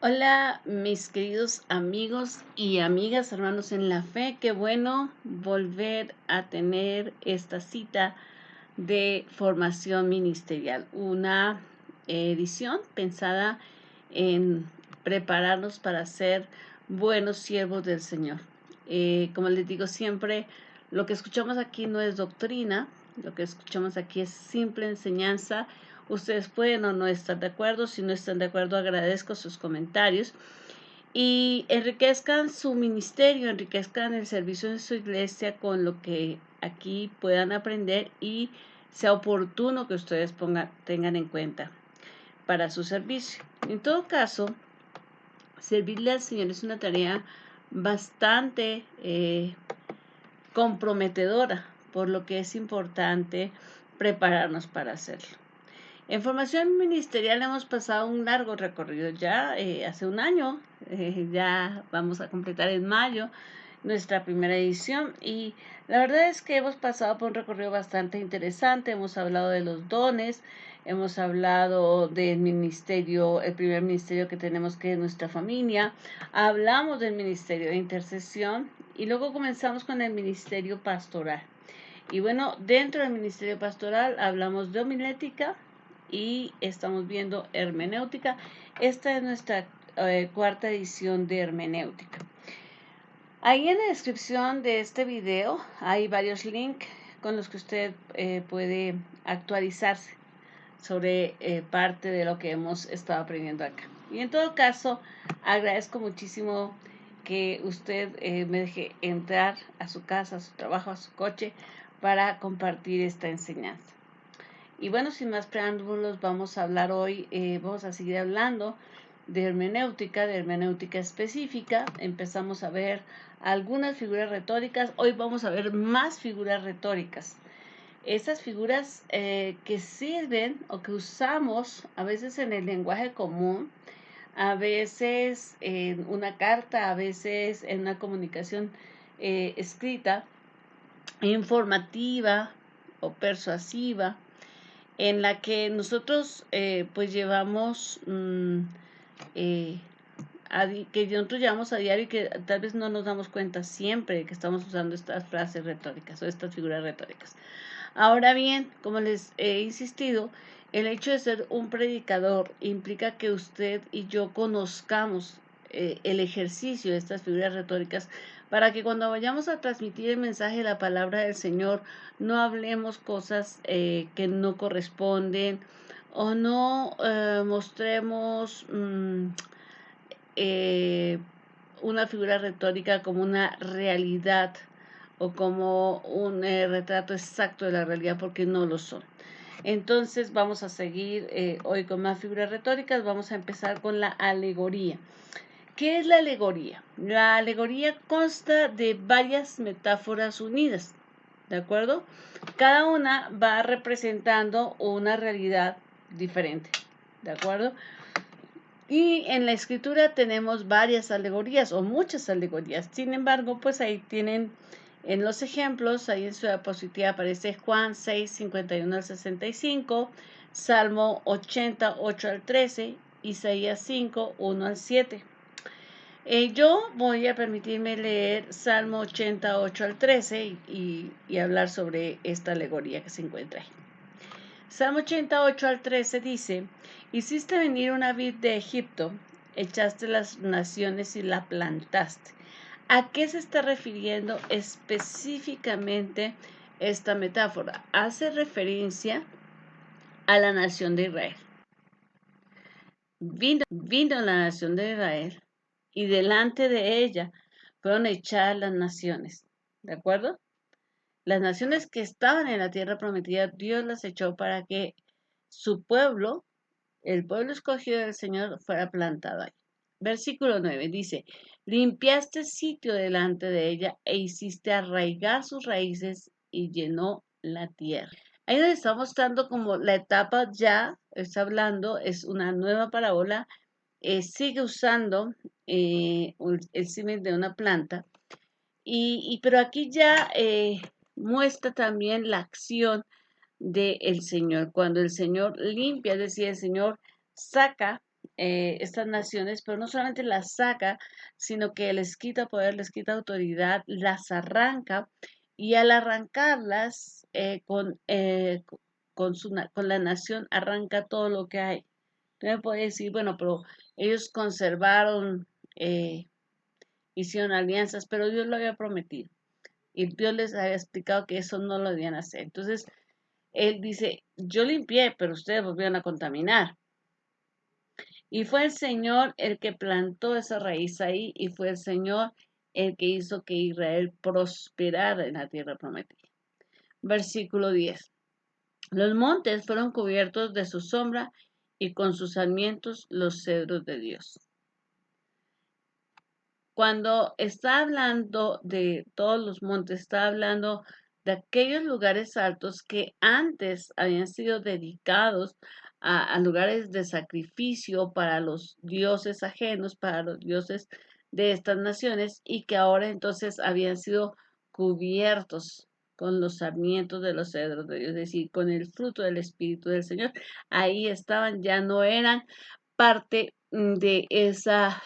Hola, mis queridos amigos y amigas, hermanos en la fe. Qué bueno volver a tener esta cita de formación ministerial. Una edición pensada en prepararnos para ser buenos siervos del Señor. Como les digo siempre, lo que escuchamos aquí no es doctrina, lo que escuchamos aquí es simple enseñanza. Ustedes pueden o no estar de acuerdo. Si no están de acuerdo, agradezco sus comentarios y enriquezcan su ministerio, enriquezcan el servicio de su iglesia con lo que aquí puedan aprender y sea oportuno que ustedes tengan en cuenta para su servicio. En todo caso, servirle al Señor es una tarea bastante comprometedora, por lo que es importante prepararnos para hacerlo. En formación ministerial hemos pasado un largo recorrido ya, hace un año, ya vamos a completar en mayo nuestra primera edición y la verdad es que hemos pasado por un recorrido bastante interesante. Hemos hablado de los dones, hemos hablado del ministerio, el primer ministerio que tenemos, que es nuestra familia, hablamos del ministerio de intercesión y luego comenzamos con el ministerio pastoral. Y bueno, dentro del ministerio pastoral hablamos de homilética y estamos viendo hermenéutica. Esta es nuestra cuarta edición de hermenéutica. Ahí en la descripción de este video hay varios links con los que usted puede actualizarse sobre parte de lo que hemos estado aprendiendo acá. Y en todo caso, agradezco muchísimo que usted me deje entrar a su casa, a su trabajo, a su coche para compartir esta enseñanza. Y bueno, sin más preámbulos, vamos a hablar hoy, vamos a seguir hablando de hermenéutica específica. Empezamos a ver algunas figuras retóricas. Hoy vamos a ver más figuras retóricas. Estas figuras que sirven o que usamos a veces en el lenguaje común, a veces en una carta, a veces en una comunicación escrita, informativa o persuasiva, en la que nosotros pues llevamos que nosotros llevamos a diario y que tal vez no nos damos cuenta siempre de que estamos usando estas frases retóricas o estas figuras retóricas. Ahora bien, como les he insistido, el hecho de ser un predicador implica que usted y yo conozcamos el ejercicio de estas figuras retóricas para que cuando vayamos a transmitir el mensaje de la palabra del Señor no hablemos cosas que no corresponden o no mostremos una figura retórica como una realidad o como un retrato exacto de la realidad, porque no lo son. Entonces vamos a seguir hoy con más figuras retóricas. Vamos a empezar con la alegoría. ¿Qué es la alegoría? La alegoría consta de varias metáforas unidas, ¿de acuerdo? Cada una va representando una realidad diferente, ¿de acuerdo? Y en la escritura tenemos varias alegorías o muchas alegorías. Sin embargo, pues ahí tienen en los ejemplos, ahí en su diapositiva aparece Juan 6, 51 al 65, Salmo 88 al 13, Isaías 5, 1 al 7. Yo voy a permitirme leer Salmo 88 al 13 y hablar sobre esta alegoría que se encuentra ahí. Salmo 88 al 13 dice: hiciste venir una vid de Egipto, echaste las naciones y la plantaste. ¿A qué se está refiriendo específicamente esta metáfora? Hace referencia a la nación de Israel. Vino la nación de Israel y delante de ella fueron echadas las naciones. ¿De acuerdo? Las naciones que estaban en la tierra prometida, Dios las echó para que su pueblo, el pueblo escogido del Señor, fuera plantado ahí. Versículo 9 dice: limpiaste sitio delante de ella e hiciste arraigar sus raíces y llenó la tierra. Ahí nos está mostrando como la etapa, ya está hablando, es una nueva parábola, sigue usando el símil de una planta, pero aquí ya muestra también la acción del Señor. Cuando el Señor limpia, es decir, el Señor saca estas naciones, pero no solamente las saca, sino que les quita poder, les quita autoridad, las arranca y al arrancarlas con la nación arranca todo lo que hay. Tú me puedes decir, bueno, pero ellos conservaron, eh, hicieron alianzas, pero Dios lo había prometido y Dios les había explicado que eso no lo debían hacer. Entonces, Él dice, yo limpié, pero ustedes volvieron a contaminar. Y fue el Señor el que plantó esa raíz ahí y fue el Señor el que hizo que Israel prosperara en la tierra prometida. Versículo 10. Los montes fueron cubiertos de su sombra y con sus sarmientos los cedros de Dios. Cuando está hablando de todos los montes, está hablando de aquellos lugares altos que antes habían sido dedicados a lugares de sacrificio para los dioses ajenos, para los dioses de estas naciones, y que ahora entonces habían sido cubiertos con los sarmientos de los cedros de Dios, es decir, con el fruto del Espíritu del Señor. Ahí estaban, ya no eran parte de esas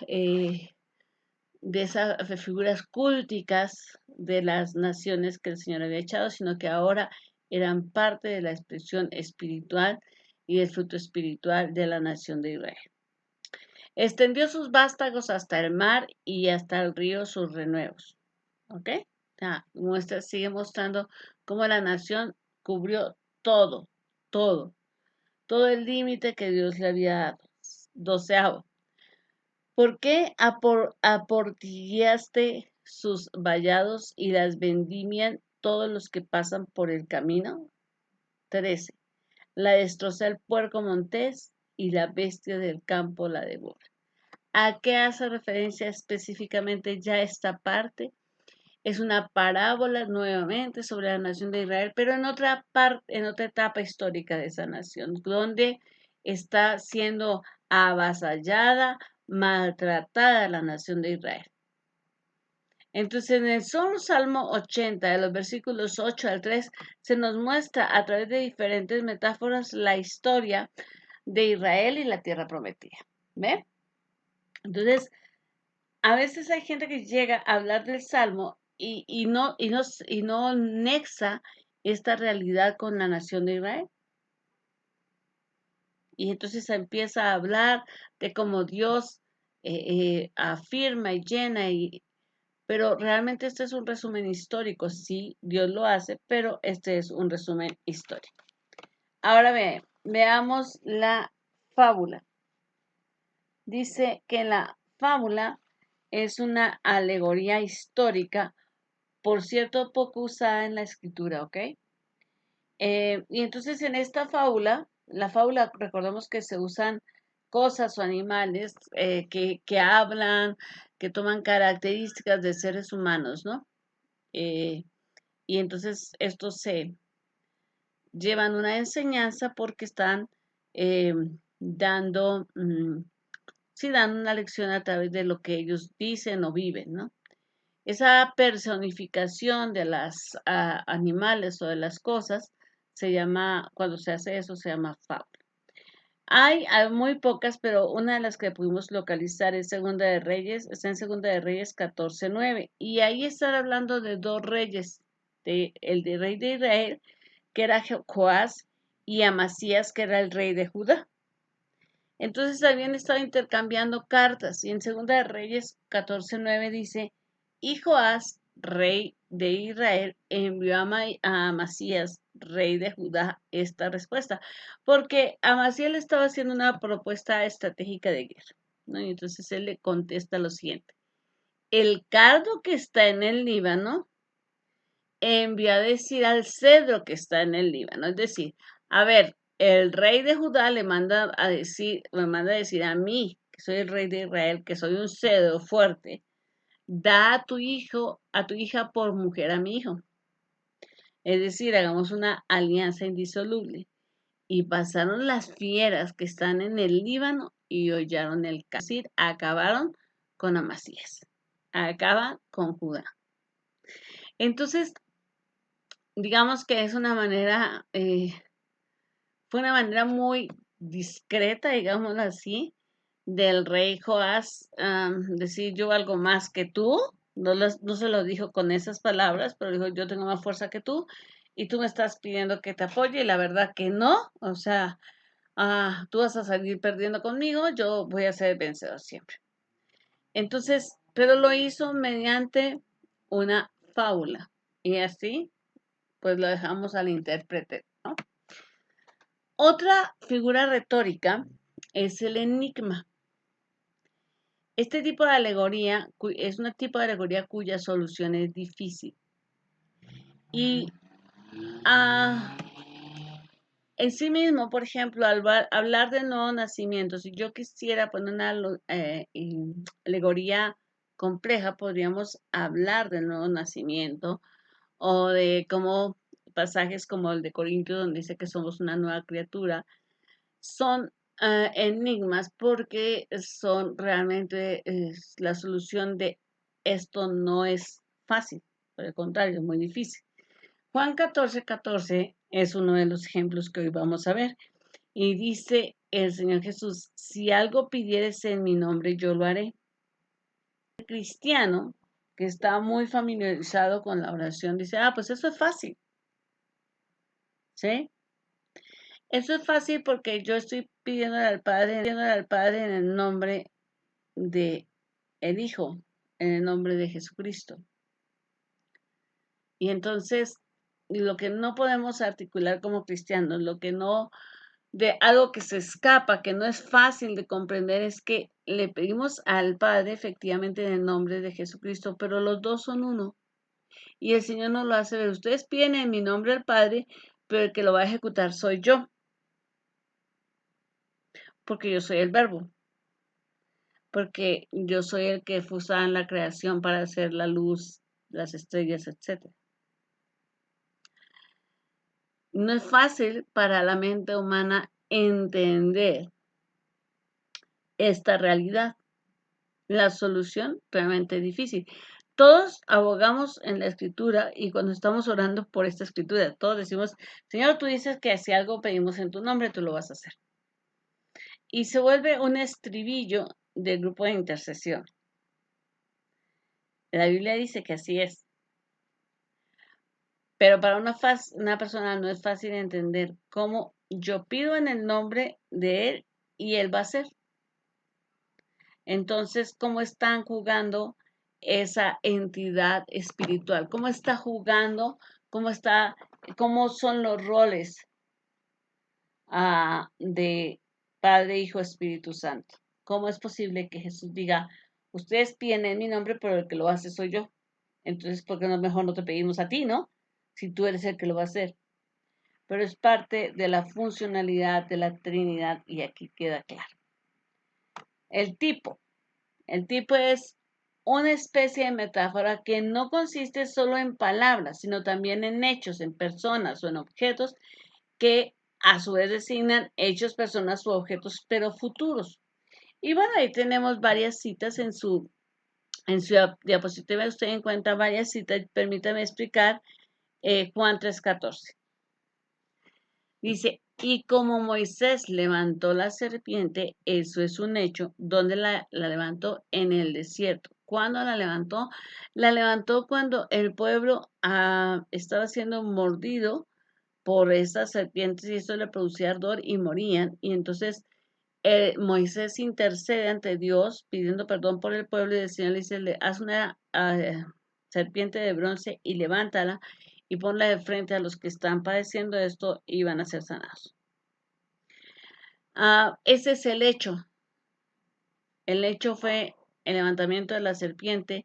figuras cúlticas de las naciones que el Señor había echado, sino que ahora eran parte de la expresión espiritual y del fruto espiritual de la nación de Israel. Extendió sus vástagos hasta el mar y hasta el río sus renuevos. ¿Ok? Sigue mostrando cómo la nación cubrió todo, todo, todo el límite que Dios le había dado. 12. ¿Por qué aportillaste sus vallados y las vendimian todos los que pasan por el camino? 13. La destroza el puerco montés y la bestia del campo la devora. ¿A qué hace referencia específicamente ya esta parte? Es una parábola nuevamente sobre la nación de Israel, pero en otra parte, en otra etapa histórica de esa nación, donde está siendo avasallada, maltratada la nación de Israel. Entonces, en el Salmo 80, de los versículos 8 al 3, se nos muestra a través de diferentes metáforas la historia de Israel y la tierra prometida. ¿Ve? Entonces, a veces hay gente que llega a hablar del Salmo y no nexa esta realidad con la nación de Israel. Y entonces empieza a hablar de cómo Dios afirma y llena, pero realmente este es un resumen histórico. Sí, Dios lo hace, pero este es un resumen histórico. Ahora veamos la fábula. Dice que la fábula es una alegoría histórica, por cierto, poco usada en la escritura, ¿ok? Y entonces en esta fábula, la fábula, recordemos que se usan cosas o animales que hablan, que toman características de seres humanos, ¿no? Eh, y entonces estos se llevan una enseñanza porque están eh, dando, sí, dan una lección a través de lo que ellos dicen o viven, ¿no? Esa personificación de las animales o de las cosas se llama, cuando se hace eso, se llama fábula. Hay muy pocas, pero una de las que pudimos localizar es Segunda de Reyes, está en Segunda de Reyes 14:9, y ahí están hablando de dos reyes, el de rey de Israel, que era Joás, y Amasías, que era el rey de Judá. Entonces habían estado intercambiando cartas y en Segunda de Reyes 14:9 dice, y Joás, rey de Israel, envió a Amasías, rey de Judá, esta respuesta, porque Amasías le estaba haciendo una propuesta estratégica de guerra, ¿no? Y entonces él le contesta lo siguiente, el cardo que está en el Líbano envió a decir al cedro que está en el Líbano. Es decir, a ver, el rey de Judá me manda a decir a mí, que soy el rey de Israel, que soy un cedro fuerte, da a tu hijo, a tu hija por mujer a mi hijo. Es decir, hagamos una alianza indisoluble. Y pasaron las fieras que están en el Líbano y hollaron el casir, acabaron con Amasías, acaban con Judá. Entonces, digamos que es una manera, fue una manera muy discreta, digámoslo así, del rey Joás, decir yo algo más que tú. No se lo dijo con esas palabras, pero dijo yo tengo más fuerza que tú y tú me estás pidiendo que te apoye y la verdad que no. O sea, tú vas a salir perdiendo conmigo, yo voy a ser vencedor siempre. Entonces, pero lo hizo mediante una fábula y así pues lo dejamos al intérprete, ¿no? Otra figura retórica es el enigma. Este tipo de alegoría es un tipo de alegoría cuya solución es difícil. Y en sí mismo, por ejemplo, al hablar del nuevo nacimiento, si yo quisiera poner una alegoría compleja, podríamos hablar del nuevo nacimiento o de cómo pasajes como el de Corintios, donde dice que somos una nueva criatura, son enigmas porque son realmente la solución de esto no es fácil, por el contrario, es muy difícil. Juan 14:14 es uno de los ejemplos que hoy vamos a ver. Y dice el Señor Jesús, si algo pidieres en mi nombre, yo lo haré. El cristiano que está muy familiarizado con la oración dice, pues eso es fácil, ¿sí? Eso es fácil porque yo estoy pidiéndole al Padre en el nombre de el Hijo, en el nombre de Jesucristo. Y entonces, lo que no podemos articular como cristianos, lo que no, de algo que se escapa, que no es fácil de comprender, es que le pedimos al Padre efectivamente en el nombre de Jesucristo, pero los dos son uno. Y el Señor nos lo hace ver. Ustedes piden en mi nombre al Padre, pero el que lo va a ejecutar soy yo, porque yo soy el Verbo. Porque yo soy el que fue usado en la creación para hacer la luz, las estrellas, etc. No es fácil para la mente humana entender esta realidad. La solución realmente es difícil. Todos abogamos en la escritura y cuando estamos orando por esta escritura, todos decimos, Señor, tú dices que si algo pedimos en tu nombre, tú lo vas a hacer. Y se vuelve un estribillo del grupo de intercesión. La Biblia dice que así es. Pero para una persona no es fácil entender cómo yo pido en el nombre de Él y Él va a hacer. Entonces, ¿cómo están jugando esa entidad espiritual? ¿Cómo está jugando? ¿Cómo son los roles de Padre, Hijo, Espíritu Santo? ¿Cómo es posible que Jesús diga, ustedes piden en mi nombre, pero el que lo hace soy yo? Entonces, ¿por qué no mejor no te pedimos a ti, no? Si tú eres el que lo va a hacer. Pero es parte de la funcionalidad de la Trinidad y aquí queda claro. El tipo. El tipo es una especie de metáfora que no consiste solo en palabras, sino también en hechos, en personas o en objetos que a su vez designan hechos, personas u objetos, pero futuros. Y bueno, ahí tenemos varias citas en su diapositiva. Usted encuentra varias citas. Permítame explicar Juan 3:14. Dice, y como Moisés levantó la serpiente, eso es un hecho, ¿dónde la levantó? En el desierto. ¿Cuándo la levantó? La levantó cuando el pueblo estaba siendo mordido por esas serpientes y esto le producía ardor y morían. Y entonces Moisés intercede ante Dios pidiendo perdón por el pueblo y el Señor le dice, haz una serpiente de bronce y levántala y ponla de frente a los que están padeciendo esto y van a ser sanados. Ese es el hecho. El hecho fue el levantamiento de la serpiente.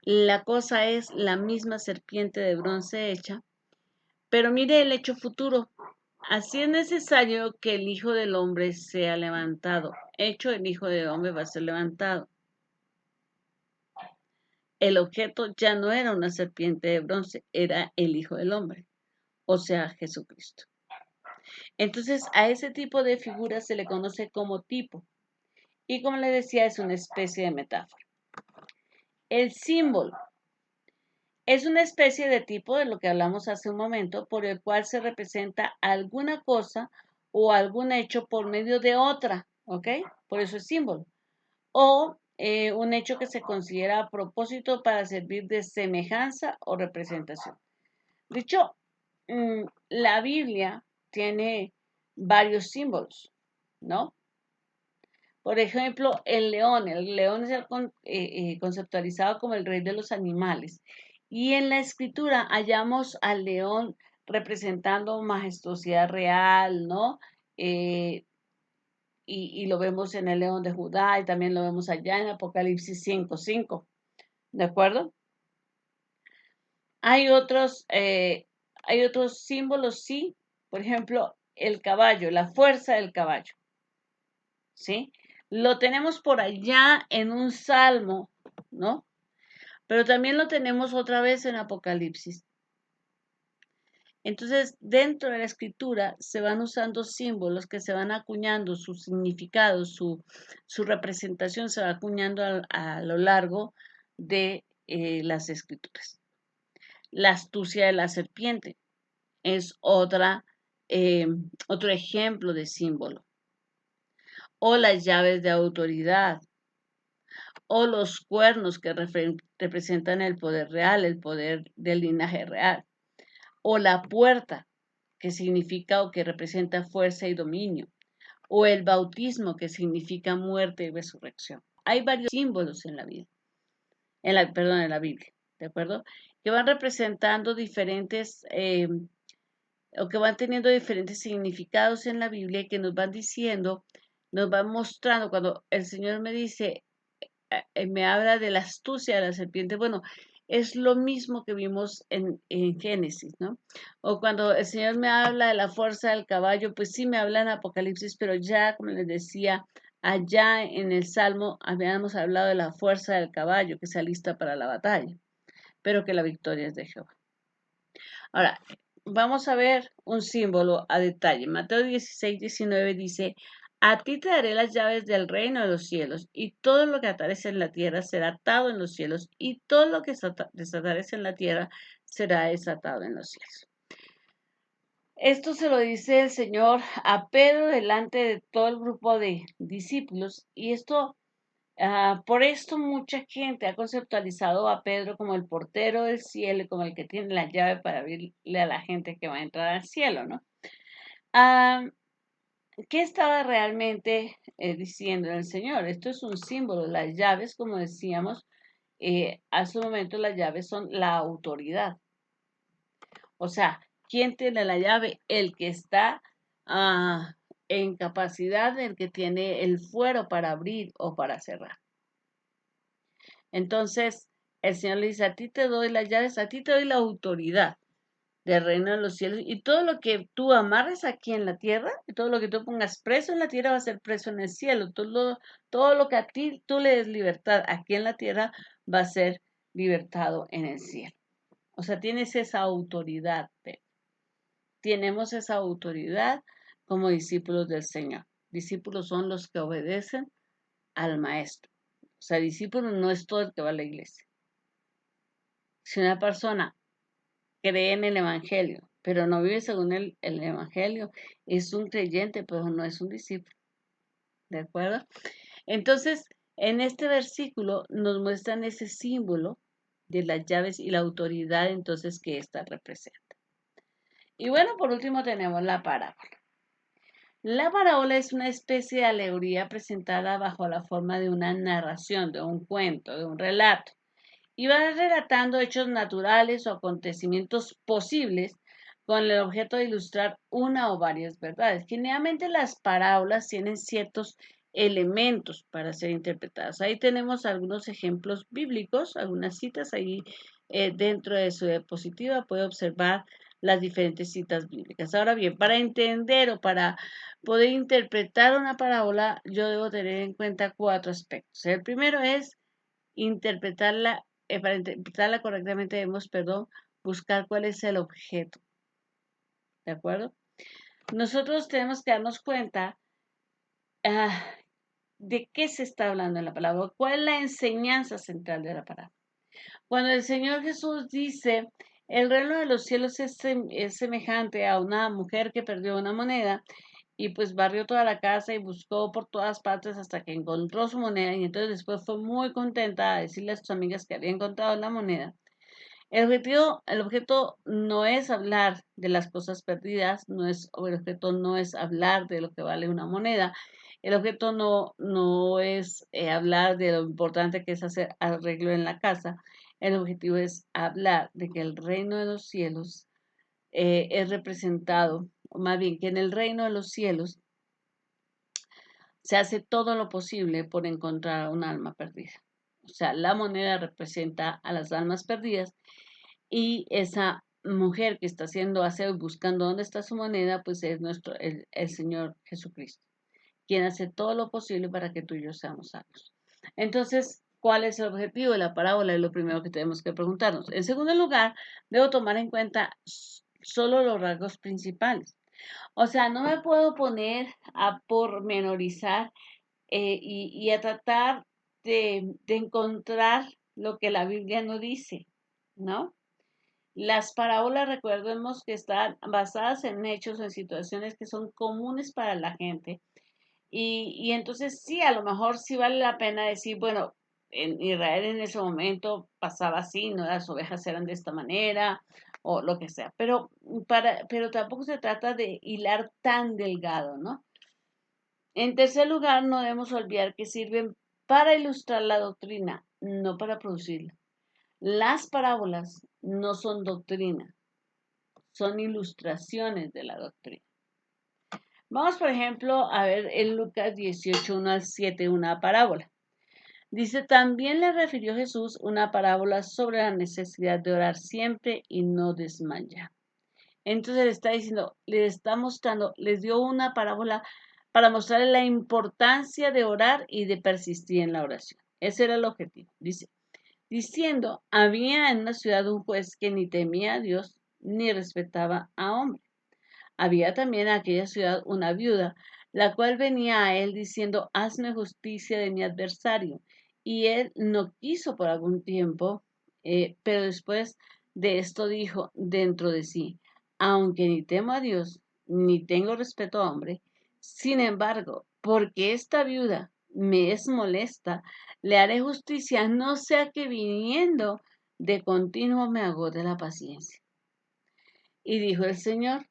La cosa es la misma serpiente de bronce hecha, pero mire el hecho futuro. Así es necesario que el Hijo del Hombre sea levantado. Hecho, el Hijo del Hombre va a ser levantado. El objeto ya no era una serpiente de bronce, era el Hijo del Hombre, o sea, Jesucristo. Entonces, a ese tipo de figura se le conoce como tipo. Y como le decía, es una especie de metáfora. El símbolo es una especie de tipo de lo que hablamos hace un momento, por el cual se representa alguna cosa o algún hecho por medio de otra, ¿ok? Por eso es símbolo. o un hecho que se considera a propósito para servir de semejanza o representación. De hecho, la Biblia tiene varios símbolos, ¿no? Por ejemplo, el león es conceptualizado como el rey de los animales. Y en la escritura hallamos al león representando majestuosidad real, ¿no? Eh, y lo vemos en el león de Judá y también lo vemos allá en Apocalipsis 5:5, ¿de acuerdo? Hay hay otros símbolos, sí. Por ejemplo, el caballo, la fuerza del caballo, ¿sí? Lo tenemos por allá en un salmo, ¿no? Pero también lo tenemos otra vez en Apocalipsis. Entonces, dentro de la escritura se van usando símbolos que se van acuñando, su significado, su representación se va acuñando a lo largo de las escrituras. La astucia de la serpiente es otro ejemplo de símbolo. O las llaves de autoridad, o los cuernos que representan el poder real, el poder del linaje real, o la puerta, que significa o que representa fuerza y dominio, o el bautismo, que significa muerte y resurrección. Hay varios símbolos en la vida, en la Biblia, ¿de acuerdo? Que van representando diferentes, o que van teniendo diferentes significados en la Biblia y que nos van diciendo, nos van mostrando, cuando el Señor me dice, me habla de la astucia de la serpiente. Bueno, es lo mismo que vimos en Génesis, ¿no? O cuando el Señor me habla de la fuerza del caballo, pues sí me habla en Apocalipsis, pero ya, como les decía, allá en el Salmo habíamos hablado de la fuerza del caballo que se alista para la batalla, pero que la victoria es de Jehová. Ahora, vamos a ver un símbolo a detalle. Mateo 16:19 dice, a ti te daré las llaves del reino de los cielos, y todo lo que atares en la tierra será atado en los cielos, y todo lo que desatares en la tierra será desatado en los cielos. Esto se lo dice el Señor a Pedro delante de todo el grupo de discípulos, y por esto mucha gente ha conceptualizado a Pedro como el portero del cielo y como el que tiene la llave para abrirle a la gente que va a entrar al cielo, ¿no? Ah, ¿Qué estaba realmente diciendo el Señor? Esto es un símbolo. Las llaves, como decíamos, hace un momento las llaves son la autoridad. O sea, ¿quién tiene la llave? El que está ah, en capacidad, el que tiene el fuero para abrir o para cerrar. Entonces, el Señor le dice, a ti te doy las llaves, a ti te doy la autoridad del reino de los cielos, y todo lo que tú amarres aquí en la tierra, y todo lo que tú pongas preso en la tierra va a ser preso en el cielo. Todo lo que a ti tú le des libertad aquí en la tierra va a ser libertado en el cielo. O sea, tienes esa autoridad. Tenemos esa autoridad como discípulos del Señor. Discípulos son los que obedecen al maestro. O sea, discípulo no es todo el que va a la iglesia. Si una persona cree en el Evangelio, pero no vive según el Evangelio, es un creyente, pero no es un discípulo. ¿De acuerdo? Entonces, en este versículo nos muestran ese símbolo de las llaves y la autoridad entonces que ésta representa. Y bueno, por último tenemos la parábola. La parábola es una especie de alegoría presentada bajo la forma de una narración, de un cuento, de un relato, y va relatando hechos naturales o acontecimientos posibles con el objeto de ilustrar una o varias verdades. Generalmente las parábolas tienen ciertos elementos para ser interpretadas. Ahí tenemos algunos ejemplos bíblicos, algunas citas ahí dentro de su diapositiva. Puede observar las diferentes citas bíblicas. Ahora bien, para entender o para poder interpretar una parábola, yo debo tener en cuenta cuatro aspectos. El primero es interpretarla, para interpretarla correctamente debemos, buscar cuál es el objeto. ¿De acuerdo? Nosotros tenemos que darnos cuenta de qué se está hablando en la palabra, cuál es la enseñanza central de la palabra. Cuando el Señor Jesús dice, el reino de los cielos es semejante a una mujer que perdió una moneda, y pues barrió toda la casa y buscó por todas partes hasta que encontró su moneda y entonces después fue muy contenta a decirle a sus amigas que había encontrado la moneda. El objeto no es hablar de las cosas perdidas, el objeto no es hablar de lo que vale una moneda, el objeto no es hablar de lo importante que es hacer arreglo en la casa, el objetivo es hablar de que el reino de los cielos es representado, o más bien que en el reino de los cielos se hace todo lo posible por encontrar un alma perdida. O sea, la moneda representa a las almas perdidas y esa mujer que está haciendo aseo y buscando dónde está su moneda, pues es el Señor Jesucristo, quien hace todo lo posible para que tú y yo seamos salvos. Entonces, ¿cuál es el objetivo de la parábola? Es lo primero que tenemos que preguntarnos. En segundo lugar, debo tomar en cuenta solo los rasgos principales. O sea, no me puedo poner a pormenorizar y a tratar de encontrar lo que la Biblia no dice, ¿no? Las parábolas, recordemos que están basadas en hechos o en situaciones que son comunes para la gente. Y entonces sí, a lo mejor sí vale la pena decir, bueno, en Israel en ese momento pasaba así, ¿no? Las ovejas eran de esta manera o lo que sea. Pero tampoco se trata de hilar tan delgado, ¿no? En tercer lugar, no debemos olvidar que sirven para ilustrar la doctrina, no para producirla. Las parábolas no son doctrina, son ilustraciones de la doctrina. Vamos, por ejemplo, a ver en Lucas 18, 1 al 7, una parábola. Dice, también le refirió Jesús una parábola sobre la necesidad de orar siempre y no desmayar. Entonces le está diciendo, le está mostrando, les dio una parábola para mostrarle la importancia de orar y de persistir en la oración. Ese era el objetivo. Dice, diciendo, había en una ciudad un juez que ni temía a Dios ni respetaba a hombre. Había también en aquella ciudad una viuda, la cual venía a él diciendo, hazme justicia de mi adversario. Y él no quiso por algún tiempo, pero después de esto dijo dentro de sí, aunque ni temo a Dios, ni tengo respeto a hombre, sin embargo, porque esta viuda me es molesta, le haré justicia, no sea que viniendo de continuo me agote la paciencia. Y dijo el Señor,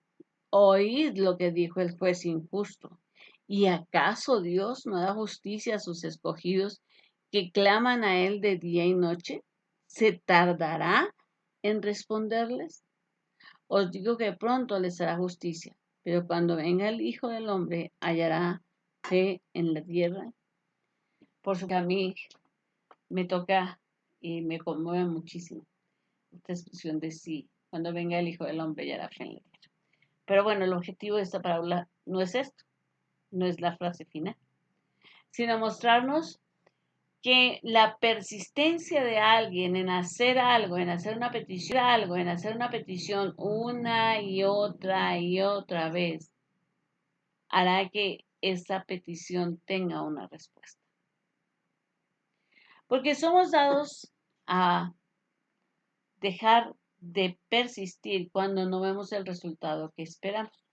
oíd lo que dijo el juez injusto. ¿Y acaso Dios no da justicia a sus escogidos que claman a Él de día y noche? ¿Se tardará en responderles? Os digo que pronto les hará justicia, pero cuando venga el Hijo del Hombre, hallará fe en la tierra. Por su que a mí me toca y me conmueve muchísimo esta expresión de sí, cuando venga el Hijo del Hombre, hallará fe en la tierra. Pero bueno, el objetivo de esta parábola no es esto, no es la frase final, sino mostrarnos que la persistencia de alguien en hacer algo, en hacer una petición una y otra vez, hará que esa petición tenga una respuesta. Porque somos dados a dejar de persistir cuando no vemos el resultado que esperamos.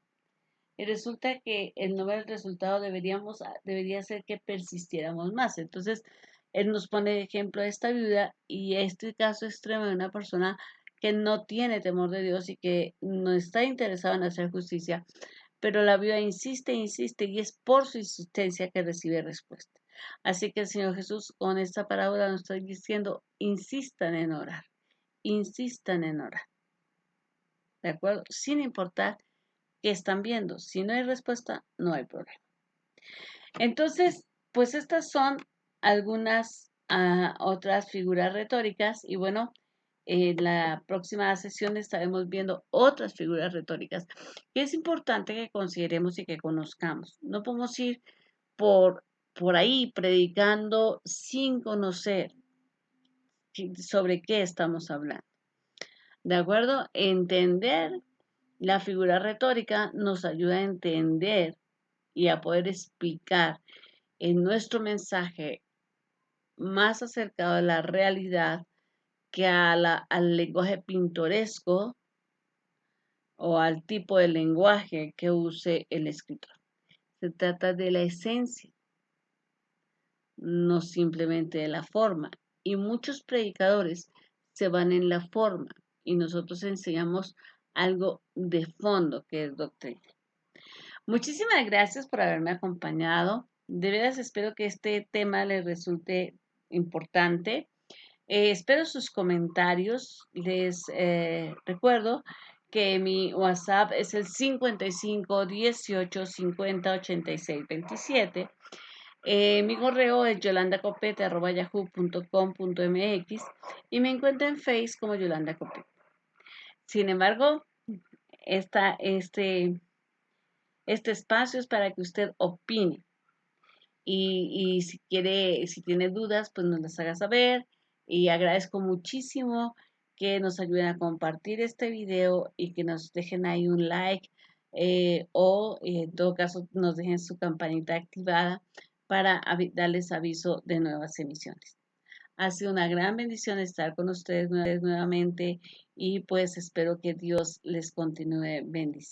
Y resulta que el no ver el resultado debería ser que persistiéramos más. Entonces, él nos pone de ejemplo a esta viuda y este caso extremo de una persona que no tiene temor de Dios y que no está interesado en hacer justicia, pero la viuda insiste, insiste y es por su insistencia que recibe respuesta. Así que el Señor Jesús con esta parábola nos está diciendo, insistan en orar, ¿de acuerdo? Sin importar qué están viendo. Si no hay respuesta, no hay problema. Entonces, pues estas son algunas otras figuras retóricas y bueno, en la próxima sesión estaremos viendo otras figuras retóricas que es importante que consideremos y que conozcamos. No podemos ir por, por ahí predicando sin conocer sobre qué estamos hablando. ¿De acuerdo? Entender la figura retórica nos ayuda a entender y a poder explicar en nuestro mensaje más acercado a la realidad que al lenguaje pintoresco o al tipo de lenguaje que use el escritor. se trata de la esencia, no simplemente de la forma. Y muchos predicadores se van en la forma y nosotros enseñamos algo de fondo que es doctrina. Muchísimas gracias por haberme acompañado. De veras espero que este tema les resulte importante. Espero sus comentarios. Les recuerdo que mi WhatsApp es el 55 18 50 86 27. Mi correo es yolandacopete@yahoo.com.mx y me encuentro en Face como Yolanda Copete. Sin embargo, este espacio es para que usted opine y si quiere, si tiene dudas, pues nos las haga saber y agradezco muchísimo que nos ayuden a compartir este video y que nos dejen ahí un like o en todo caso nos dejen su campanita activada para darles aviso de nuevas emisiones. Ha sido una gran bendición estar con ustedes nuevamente y pues espero que Dios les continúe bendiciendo.